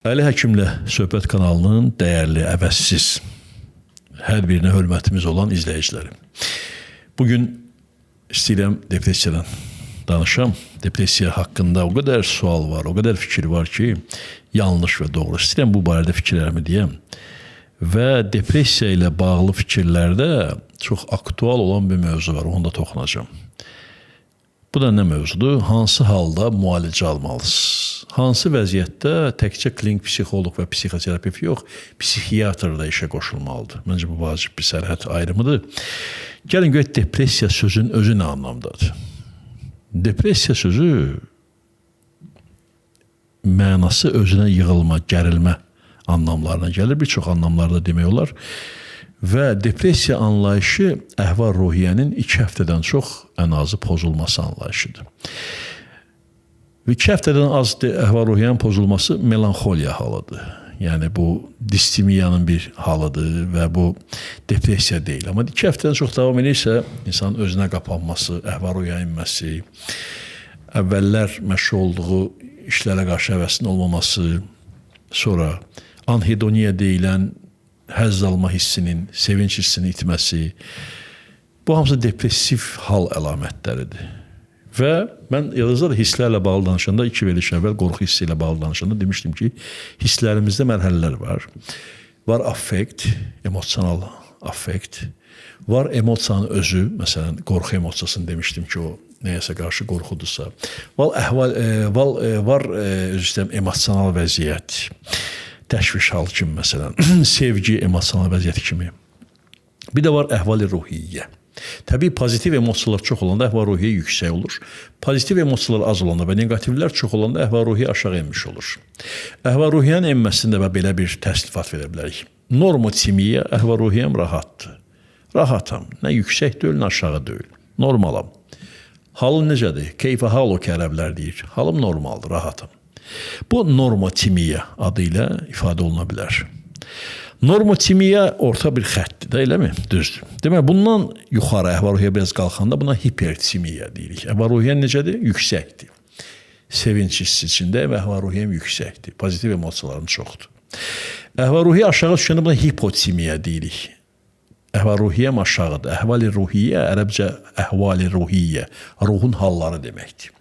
Əli Həkimlə Söhbət kanalının dəyərli, əvəzsiz, hər birinə hörmətimiz olan izləyiciləri. Bugün istəyirəm depressiyadan danışam. Depressiya haqqında o qədər sual var, o qədər fikir var ki, yanlış və doğru. İstəyirəm bu barədə fikirlərimi deyəm. Və depressiya ilə bağlı fikirlərdə çox aktual olan bir mövzu var, onu da toxunacağım. Bu da nə mövzudur? Hansı halda müalicə almalısınız? Hansı vəziyyətdə təkcə klinik psixoloq və psixoterapevt yox, psixiatr da işə qoşulmalıdır. Məncə bu vacib bir sərhəd ayrımıdır. Gəlin görək depressiya sözünün özü nə anlamdadır? Depressiya sözü mənası özünə yığılma, gərilmə anlamlarına gəlir. Bir çox anlamlarda demək olar. Və depressiya anlayışı əhval-ruhiyyənin 2 həftədən çox ən azı pozulması anlayışıdır. Və 2 həftədən az əhval-ruhiyyənin pozulması melanxoliya halıdır. Yəni bu distemiyanın bir halıdır və bu depressiya deyil. Amma 2 həftədən çox davam edirsə, insanın özünə qapanması, əhval-ruhiyyəyə inməsi, əvvəllər məşğul olduğu işlərə qarşı həvəsinin olmaması, sonra anhedoniya deyilən həzz alma hissinin, sevinç hissinin itməsi, bu hamısı depressiv hal əlamətləridir. Və mən yalnızca da hisslərlə bağlı danışanda, 2 veriş əvvəl qorxu hissi ilə bağlı danışanda demişdim ki, hisslərimizdə mərhələlər var. Var affekt, emosional affekt. Var emosiyanın özü, məsələn, qorxu emosiyasını demişdim ki, o nəyəsə qarşı qorxudursa. Var emosional vəziyyət. Təşviş hal kimi məsələn, sevgi, emosional vəziyyət kimi. Bir də var əhval-ruhiyyə. Təbii pozitiv emosiyalar çox olanda əhval-ruhiyyə yüksək olur. Pozitiv emosiyalar az olanda və negativlər çox olanda əhval-ruhiyyə aşağı enmiş olur. Əhval-ruhiyyənin enməsində və belə bir təsnifat verə bilərik. Normotimiya, əhval-ruhiyyəm rahatdır. Rahatam. Nə yüksək deyil, nə aşağı deyil. Normalam. Halım necədir? Keyfə halo ki, ərəblər deyir. Halım normaldır, rahatam. Bu normotimiya adı ilə ifadə oluna bilər. Normotimiya orta bir xəttdir, eləmi? Düzdür. Demək, bundan yuxarı əhval-ruhiyyə biraz qalxanda buna hipertimiya deyirik. Əhval-ruhiyyə necədir? Yüksəkdir. Sevinç hissi içində əhval-ruhiyyəm yüksəkdir. Pozitiv emosiyalarım çoxdur. Əhval-ruhiyyə aşağı düşəndə buna hipotimiya deyirik. Əhval-ruhiyyəm aşağıdır. Əhval-ruhiyyə, ərəbcə əhval-ruhiyyə, ruhun halları deməkdir.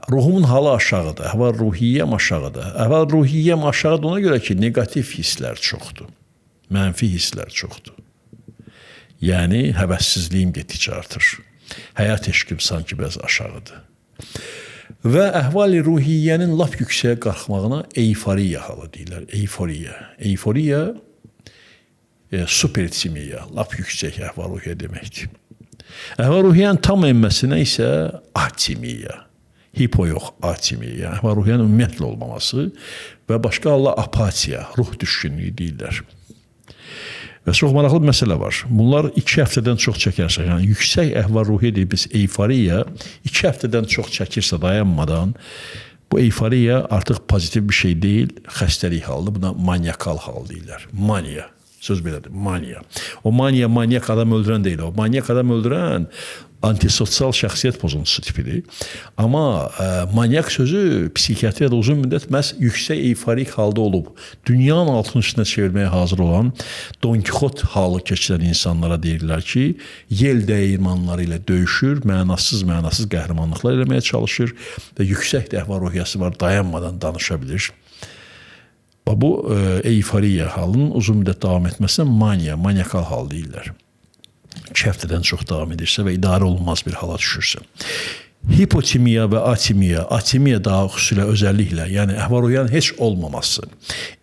Ruhumun halı aşağıdır, əhval-ruhiyyəm aşağıdır. Əhval-ruhiyyəm aşağıdır ona görə ki, negativ hisslər çoxdur, mənfi hisslər çoxdur. Yəni, həvəssizliyim getdikcə artır. Həyat eşqim sanki biraz aşağıdır. Və əhval-ruhiyyənin lap yüksəyə qalxmağına euforiya halı deyirlər. Euforiya, supertimiya, lap yüksək əhval-ruhiyyə deməkdir. Əhval-ruhiyyənin tam enməsinə isə atimiya, hipo yox, atimiya, əhval-ruhiyyənin ümumiyyətlə olmaması və başqa halda apatiya, ruh düşkünlüyü deyirlər. Və çox maraqlı bir məsələ var. Bunlar 2 həftədən çox çəkərsə, yəni yüksək əhval-ruhiyyə deyib biz euforiya 2 həftədən çox çəkirsə dayanmadan, bu euforiya artıq pozitiv bir şey deyil, xəstəlik halıdır. Buna maniakal hal deyirlər. Maniya. Söz belədir, maniya. O maniya, manyak adam öldürən deyil. O manyak adam öldürən antisosial şəxsiyyət pozuntusu tipidir. Amma manyak sözü psixiatriyada uzun müddət məhz yüksək eyforik halda olub, dünyanın altının üstünə çevirməyə hazır olan Don Kixot halı keçirən insanlara deyirlər ki, yel dəyirmanları ilə döyüşür, mənasız qəhrəmanlıqlar eləməyə çalışır və yüksək əhval-ruhiyyəsi var, dayanmadan danışa bilir. Bu euforiya halının uzun müddət davam etməsinə maniakal hal deyirlər. 2 həftədən çox davam edirsə və idarə olunmaz bir hala düşürsə. Hipotimiya və atimiya daha xüsusilə özəlliklə, yəni əhval-ruhiyyənin heç olmaması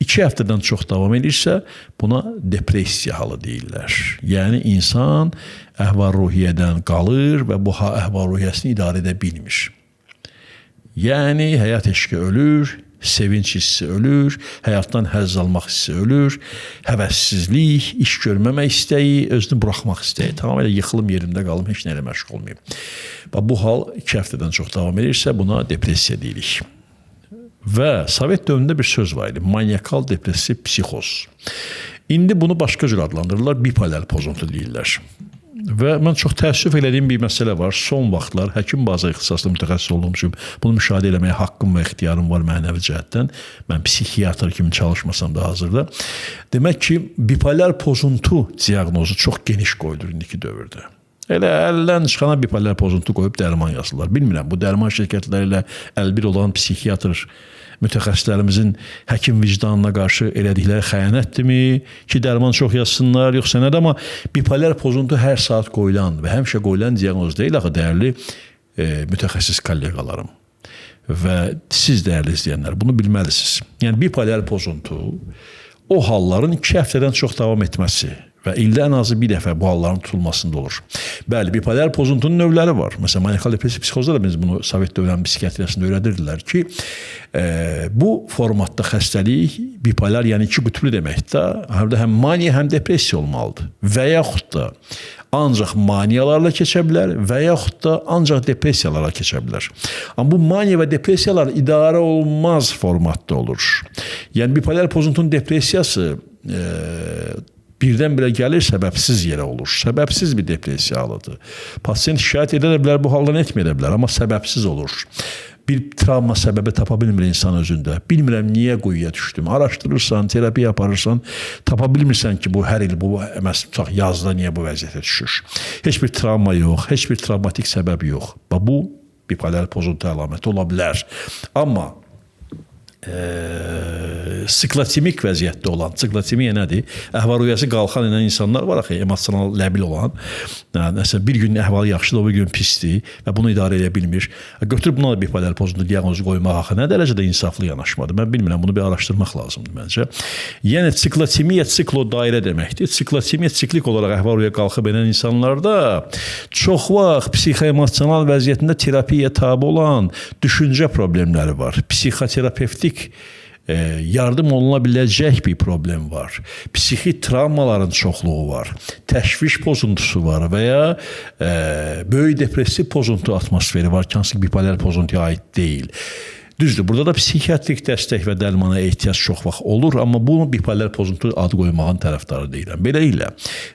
2 həftədən çox davam edirsə, buna depressiya halı deyirlər. Yəni insan əhval-ruhiyyədən qalır və bu əhval-ruhiyyəsini idarə edə bilmir. Yəni həyat eşqi ölür, sevinç hissi ölür, həyatdan həzz almaq hissi ölür, həvəssizlik, iş görməmək istəyi, özünü buraxmaq istəyi, tamamilə yıxılım yerimdə qalım, heç nə ilə məşğul olmayayım. Bu hal 2 həftədən çox davam edirsə, buna depressiya deyirik. Və Sovet dövründə bir söz var idi, maniakal depressiv psixoz. İndi bunu başqa cür adlandırırlar, bipolar pozuntu deyirlər. Və mən çox təəssüf elədiyim bir məsələ var. Son vaxtlar həkim bazı ixtisaslı mütəxəssis olduğum üçün bunu müşahidə etməyə haqqım və ixtiyarım var mənəvi cəhətdən. Mən psixiatr kimi çalışmasam da hazırda. Demək ki, bipolar pozuntu diaqnozu çox geniş qoyulur indiki dövrdə. Elə əldən çıxana bipolar pozuntu qoyub dərman yazırlar. Bilmirəm, bu dərman şirkətləri ilə əlbir olan psixiatr mütəxəssislərimizin həkim vicdanına qarşı elədikləri xəyanətdirmi ki, dərman çox yazsınlar, yoxsa nədir? Amma bipolar pozuntu hər saat qoyulan və həmişə qoyulan diaqnoz deyil axı, dəyərli mütəxəssis kolleqalarım. Və siz, dəyərli izləyənlər, bunu bilməlisiniz. Yəni, bipolar pozuntu o halların 2 həftədən çox davam etməsi və ildə ən azı bir dəfə bu halların tutulmasında olur. Bəli, bipolar pozuntunun növləri var. Məsələn, maniakal depressiv psixozda da biz bunu Sovet dövrünün psixiatriyasında öyrədirdilər ki, bu formatda xəstəlik bipolar, yəni 2 qütblü deməkdir. Həm maniya, həm depressiya olmalıdır. Və yaxud da ancaq maniyalarla keçə bilər və yaxud da ancaq depressiyalarla keçə bilər. Amma bu maniya və depressiyalar idarə olunmaz formatda olur. Yəni, bipolar pozuntunun depressiyası birdən-birə gəlir, səbəbsiz yerə olur. Səbəbsiz bir depressiya halıdır. Pasient şikayət edə bilər, bu haldan etməyə bilər, amma səbəbsiz olur. Bir travma səbəbi tapa bilmir insan özündə. Bilmirəm niyə quyuya düşdüm. Araşdırırsan, terapiya aparırsan, tapa bilmirsən ki, bu hər il, bu yazda niyə bu vəziyyətə düşür. Heç bir travma yox, heç bir travmatik səbəb yox. Bu, bipolar pozuntu əlaməti ola bilər. Amma siklotimik vəziyyətdə olan, siklotimiya nədir? Əhval-ruhiyyəsi qalxan edən insanlar var axı, emosional ləbil olan. Nəsə, bir gün əhvalı yaxşıdır, o bir gün pisdir və bunu idarə edə bilmir. Götürüb buna da bipolar pozuntu diaqnozu qoymaq axı nə dərəcədə insaflı yanaşmadır? Mən bilmirəm, bunu bir araşdırmaq lazımdır məncə. Yəni, siklotimiya siklo dairə deməkdir. Siklotimiya siklik olaraq əhval-ruhiyyə qalxıb edən insanlarda çox vaxt psixoemosional vəziyyətində terapiyaya tabi olan düşüncə problemləri var. Psixoterapevtik yardım oluna biləcək bir problem var. Psixi travmaların çoxluğu var. Təşviş pozuntusu var və ya böyük depressiv pozuntu atmosferi var ki, hansı bipolar pozuntuya aid deyil. Düzdür, burada da psixiatrik dəstək və dərmana ehtiyac çox vaxt olur, amma bunu bipolar pozuntu ad qoymağın tərəfdarı deyiləm. Beləliklə,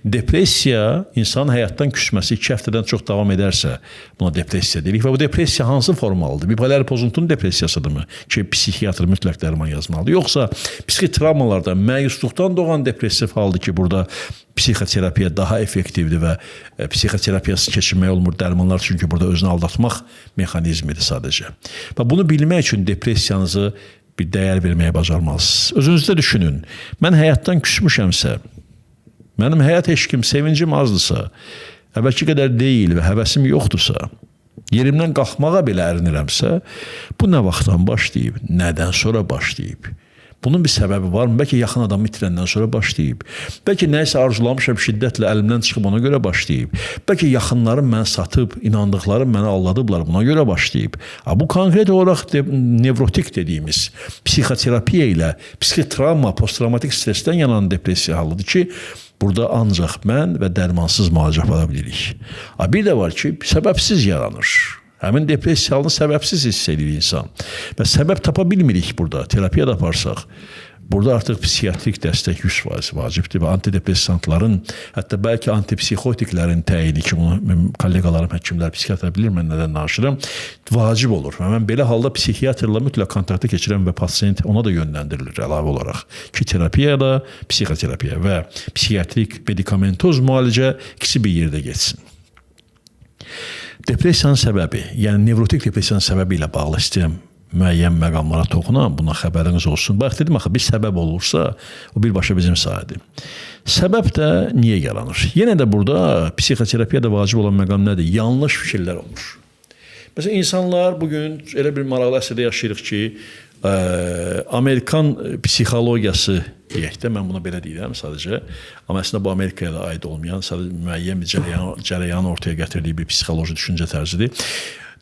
depressiya insanın həyatdan küsməsi 2 həftədən çox davam edərsə, buna depressiya deyirik və bu depressiya hansı formalıdır? Bipolar pozuntunun depressiyasıdırmı ki, psixiatr mütləq dərman yazmalıdır? Yoxsa psixi travmalarda məyusluqdan doğan depressiv haldır ki, burada psixoterapiya daha effektivdir və psixoterapiyası keçirmək olmur dərmanlar, çünki burada özünü aldatmaq mexanizmidir sadəcə. Və bunu bilmək üçün depressiyanızı bir dəyər verməyə bacarmalısınız. Özünüzdə düşünün, mən həyatdan küsmüşəmsə, mənim həyat eşqim, sevincim azdırsa, əvvəlki qədər deyil və həvəsim yoxdursa, yerimdən qalxmağa belə ərinirəmsə, bu nə vaxtdan başlayıb, nədən sonra başlayıb? Bunun bir səbəbi varmı? Bəlkə yaxın adamı itirəndən sonra başlayıb. Bəlkə nəyisə arzulamışam şiddətlə əlimdən çıxıb ona görə başlayıb. Bəlkə yaxınlarım məni satıb, inandıqlarım məni aldadıblar, buna görə başlayıb. Bu konkret olaraq nevrotik dediyimiz psixoterapiya ilə psixi travma, posttraumatik stressdən yanan depressiya halıdır ki, burada ancaq mən və dərmansız müalicə apara bilirik. Bir də var ki, səbəbsiz yaranır. Həmin depressiya halını səbəbsiz hiss edir insan. Və səbəb tapa bilmirik burada, terapiya da aparsaq. Burada artıq psixiatrik dəstək 100% vacibdir və antidepressantların, hətta bəlkə antipsixotiklərin təyini ki, bunu kolleqalarım, həkimlər, psixiatr bilir, mən nədən danışıram, vacib olur. Və mən belə halda psixiatrla mütləq kontakta keçirəm və pasient ona da yönləndirilir əlavə olaraq ki, terapiya da, psixoterapiya və psixiatrik medikamentoz müalicə ikisi bir yerdə geçsin. Depressiyanın səbəbi, yəni nevrotik depressiyanın səbəbi ilə bağlı istəyirəm müəyyən məqamlara toxunam, buna xəbəriniz olsun. Bax, dedim axı, bir səbəb olursa, o birbaşa bizim sahədir. Səbəb də niyə yaranır? Yenə də burada psixoterapiyada vacib olan məqam nədir? Yanlış fikirlər olur. Məsələn, insanlar bugün elə bir maraqlı əsrdə yaşayırıq ki, Amerikan psixologiyası deyək də, mən buna belə deyirəm sadəcə, amma əslində bu Amerikaya da aid olmayan, sadəcə müəyyən bir cərəyanı ortaya gətirdiyi bir psixoloji düşüncə tərzidir.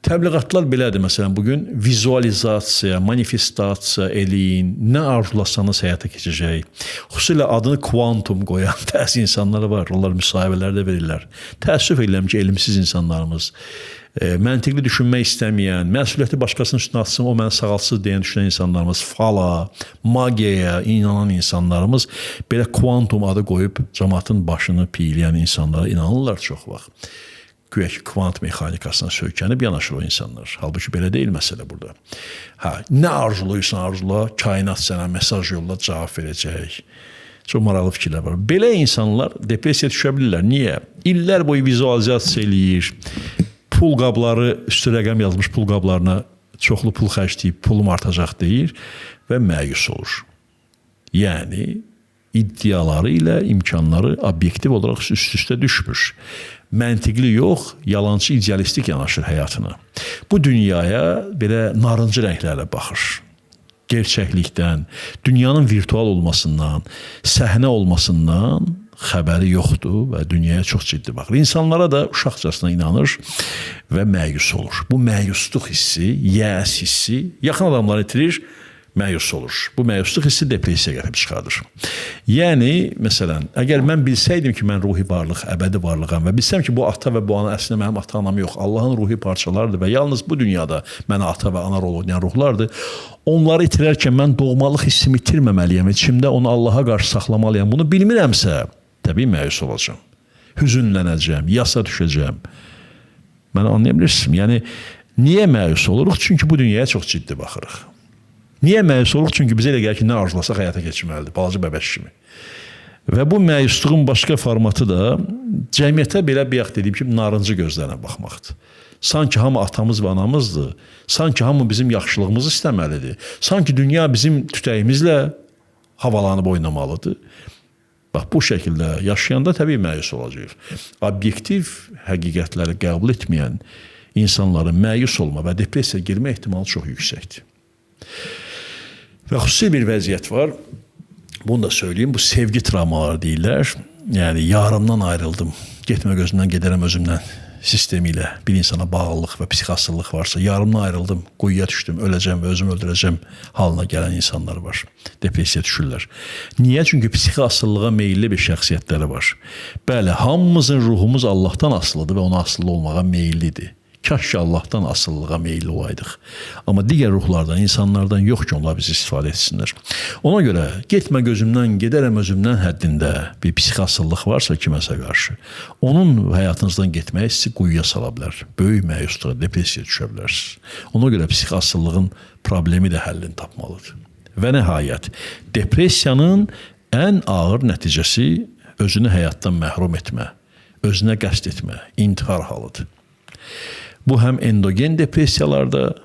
Təbliğatlar belədir, məsələn, bugün vizualizasiya, manifestasiya eləyin, nə arzulasanız həyata keçəcək. Xüsusilə adını kvantum qoyan bəzi insanlar var, onlar müsahibələrdə verirlər. Təəssüf edirəm ki, elmsiz insanlarımız məntiqli düşünmək istəməyən, məsuliyyəti başqasının üstünə atsın, o məni sağalsın deyən düşünən insanlarımız, fala, magiyaya inanan insanlarımız belə kvantum adı qoyub cəmaatın başını piyləyən insanlara inanırlar çox vaxt. Güya ki, kvant mexanikasına söykənib yanaşır o insanlar. Halbuki belə deyil məsələ burada. Nə arzuluysan arzula, kainat sənə mesaj yolla cavab verəcək. Çox maraqlı fikirlər var. Belə insanlar depressiyaya düşə bilirlər. Niyə? İllər boyu vizualizasiya eləyir. Pul qabları, üstü rəqəm yazmış pul qablarına çoxlu pul xərcləyib, pulum artacaq deyir və məyus olur. Yəni, iddiaları ilə imkanları obyektiv olaraq üst-üstə düşmüş. Məntiqli yox, yalancı, idealistik yanaşır həyatına. Bu dünyaya belə narıncı rənglərlə baxır. Gerçəklikdən, dünyanın virtual olmasından, səhnə olmasından xəbəri yoxdur və dünyaya çox ciddi baxır. İnsanlara da uşaqcasına inanır və məyus olur. Bu məyusluq hissi, yəs hissi yaxın adamları itirir, məyus olur. Bu məyusluq hissi depressiya gətirib çıxardır. Yəni, məsələn, əgər mən bilsəydim ki, mən ruhi varlıq, əbədi varlığam və bilsəm ki, bu ata və bu ana əslində mənim ata-anam yox, Allahın ruhi parçalardır və yalnız bu dünyada mənə ata və ana rol oynayan ruhlardır, onları itirərkən mən doğmalıq hissimi itirməməliyəm, içimdə onu Allaha qarşı saxlamalıyam. Bunu bilmirəmsə, təbii məyus olacağım, hüzünlənəcəm, yasa düşəcəm. Məni anlaya bilirsiniz? Yəni, niyə məyus oluruq? Çünki bu dünyaya çox ciddi baxırıq. Niyə məyus oluruq? Çünki bizə elə gəlir ki, nə arzulasaq həyata keçirməlidir, balaca bəbəş kimi. Və bu məyusluğun başqa formatı da cəmiyyətə belə bayaq dediyim kimi narıncı gözlərlə baxmaqdır. Sanki hamı atamız və anamızdır, sanki hamı bizim yaxşılığımızı istəməlidir, sanki dünya bizim tütəyimizlə havalanıb oynamalıdır. Bax, bu şəkildə yaşayanda təbii məyus olacaq. Obyektiv həqiqətləri qəbul etməyən insanların məyus olma və depressiya girmə ehtimalı çox yüksəkdir. Və xüsusi bir vəziyyət var, bunu da söyleyeyim, bu sevgi travmaları deyirlər. Yəni, yarımdan ayrıldım, getmə gözümdən gedərəm özümdən sistemi ilə bir insana bağlılıq və psixasıllıq varsa, yarımdan ayrıldım, quyuya düşdüm, öləcəm və özümü öldürəcəm halına gələn insanlar var. Depressiya düşürlər. Niyə? Çünki psixasıllığa meyilli bir şəxsiyyətləri var. Bəli, hamımızın ruhumuz Allahdan asılıdır və ona asılı olmağa meyillidir. Kaş ki, Allahdan asılılığa meyilli olaydıq. Amma digər ruhlardan, insanlardan yox ki, onlar bizi istifadə etsinlər. Ona görə getmə gözümdən, gedərəm özümdən həddində bir psixasıllıq varsa kiməsə qarşı, onun həyatınızdan getməyi sizi quyuya sala bilər. Böyük məyusluğa, depressiyaya düşə bilərsiniz. Ona görə psixasıllığın problemi də həllini tapmalıdır. Və nəhayət, depressiyanın ən ağır nəticəsi özünü həyatdan məhrum etmə, özünə qəsd etmə, intihar halıdır. Bu həm endogen depressiyalarda,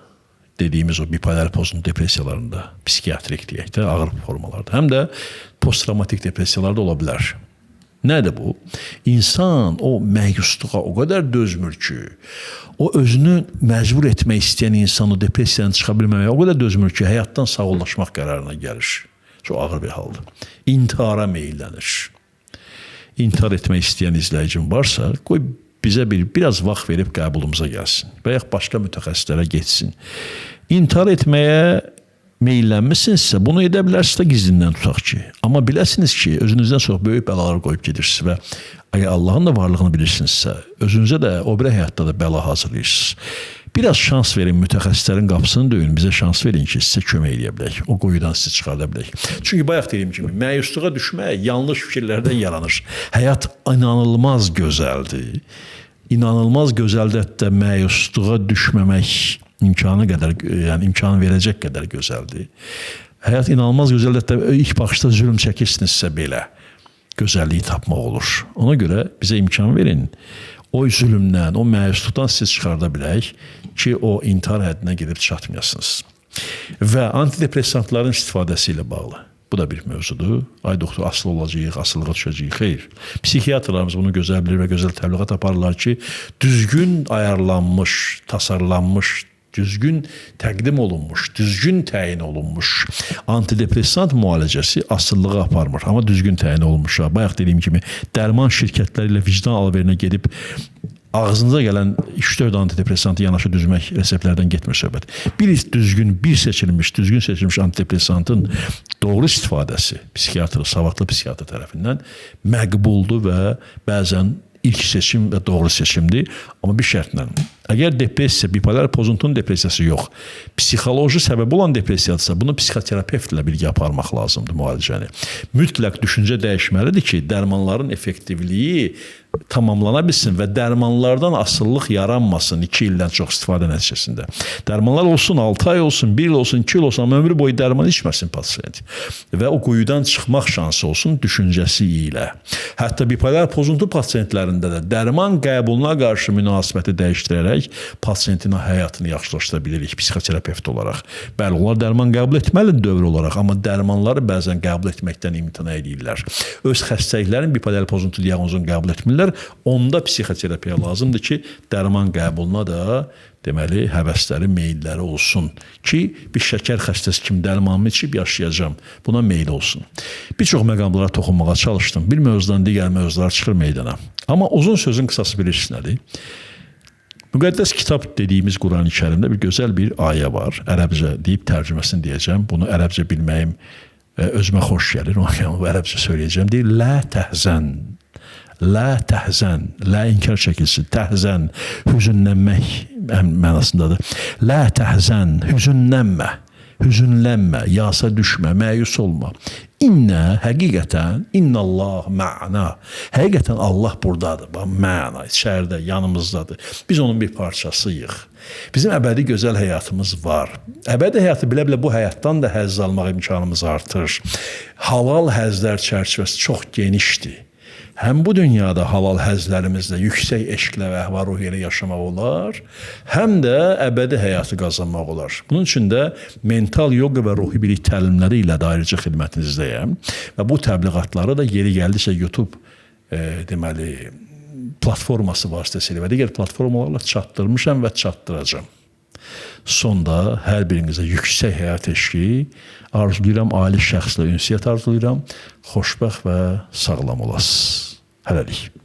dediyimiz o bipolar pozun depressiyalarında, psikiatrik deyək də, ağır formalarda, həm də posttraumatik depressiyalarda ola bilər. Nədir bu? İnsan o məyusluğa o qədər dözmür ki, o özünü məcbur etmək istəyən insan o depressiyadan çıxa bilməməyə o qədər dözmür ki, həyatdan sağollaşmaq qərarına gəlir. Çox ağır bir haldır. İntihara meyillənir. İntihar etmək istəyən izləyicim varsa, qoy bizə biraz vaxt verib qəbulumuza gəlsin və yaxud başqa mütəxəssislərə getsin. İntihar etməyə meyillənmişsinizsə, bunu edə bilərsiniz də gizlindən tutaq ki. Amma biləsiniz ki, özünüzdən çox böyük bəlalar qoyub gedirsiniz və əgər Allahın da varlığını bilirsinizsə, özünüzə də o biri həyatda da bəla hazırlayırsınız. Biraz şans verin, mütəxəssislərin qapısını döyün, bizə şans verin ki, sizə kömək edə bilək, o quyudan sizi çıxarda bilək. Çünki bayaq dediyim kimi, məyusluğa düşmək yanlış fikirlərdən yaranır. Həyat inanılmaz gözəldir. İnanılmaz gözəldir, hətta məyusluğa düşməmək imkanı verəcək qədər gözəldir. Həyat inanılmaz gözəldir, hətta ilk baxışda zülm çəkirsinizsə belə gözəlliyi tapmaq olur. Ona görə bizə imkan verin. O zülmdən, o məyusluqdan siz çıxarda bilək ki, o intihar həddinə gedib çatmayasınız. Və antidepressantların istifadəsi ilə bağlı. Bu da bir mövzudur. Ay doktor, asılı olacağıq, asılığa düşəcəyik. Xeyr. Psixiatrlarımız bunu gözəl bilir və gözəl təbliğat aparırlar ki, düzgün ayarlanmış, tasarlanmış, düzgün təqdim olunmuş, düzgün təyin olunmuş antidepressant müalicəsi asılılığa aparmır. Amma düzgün təyin olunmuş. Bayaq dediyim kimi, dərman şirkətləri ilə vicdan alverinə gedib ağzınıza gələn 3-4 antidepressantı yanaşı düzmək reseptlərdən getmir söhbət. Bir seçilmiş antidepressantın doğru istifadəsi psixiatr, savadlı psixiatr tərəfindən məqbuldur və bəzən ilk seçim və doğru seçimdir. Amma bir şərtlə, Əgər depressiya, bipolar pozuntunun depressiyası yox, psixoloji səbəbi olan depressiyadırsa, bunu psixoterapevtlə birgə aparmaq lazımdır müalicəni. Mütləq düşüncə dəyişməlidir ki, dərmanların effektivliyi tamamlana bilsin və dərmanlardan asıllıq yaranmasın 2 ildən çox istifadə nəticəsində. Dərmanlar olsun, 6 ay olsun, 1 il olsun, 2 il olsun, amma ömrü boyu dərman içməsin pasiyent. Və o quyudan çıxmaq şansı olsun düşüncəsi ilə. Hətta bipolar pozuntu pasiyentlərində də dərman qəbuluna qarşı münasibəti dəyişdirərək pasiyentin həyatını yaxşılaşdıra bilirik psixoterapevt olaraq. Bəli, onlar dərman qəbul etməlidir dövr olaraq, amma dərmanları bəzən qəbul etməkdən imtina edirlər. Öz xəstəliklərin bipolar pozuntu diaqnozunu qəbul etmirlər. Onda psixoterapiya lazımdır ki, dərman qəbuluna da deməli həvəsləri, meyilləri olsun ki, bir şəkər xəstəsi kimi dərmanımı içib yaşayacağam. Buna meyil olsun. Bir çox məqamlara toxunmağa çalışdım. Bir mövzudan digər mövzular çıxır meydana. Amma uzun sözün qısası bilirsiniz nədir? Müqəddəs kitab dediyimiz Quran-ı Kərimdə bir gözəl bir ayə var. Ərəbcə deyib tərcüməsini deyəcəm. Bunu ərəbcə bilməyim özümə xoş gəlir. Onu ərəbcə söyləyəcəm. Deyir, lə təhzən. La təhzən, la inkar çəkilsin, təhzən, hüzünlənmək mənasındadır. La təhzən, hüzünlənmə, yasa düşmə, məyus olma. İnnə, həqiqətən, innallah mə'na. Həqiqətən Allah buradadır, mə'na, içəridə, yanımızdadır. Biz onun bir parçasıyıq. Bizim əbədi gözəl həyatımız var. Əbədi həyatı bilə-bilə bu həyatdan da həzz almaq imkanımız artır. Halal həzzlər çərçivəsi çox genişdir. Həm bu dünyada halal həzlərimizlə yüksək eşqlə və əhval-ruhiyyə ilə yaşamaq olar, həm də əbədi həyatı qazanmaq olar. Bunun üçün də mental yoga və ruhi bilik təlimləri ilə də ayrıca xidmətinizdəyəm. Və bu təbliğatları da yeri gəldikcə YouTube deməli platforması vasitəsilə və digər platformalarla çatdırmışam və çatdıracağam. Sonda hər birinizə yüksək həyat eşqi arzulayıram, ali şəxslə ünsiyyət arzulayıram, xoşbəxt və sağlam olasınız. Hələlik.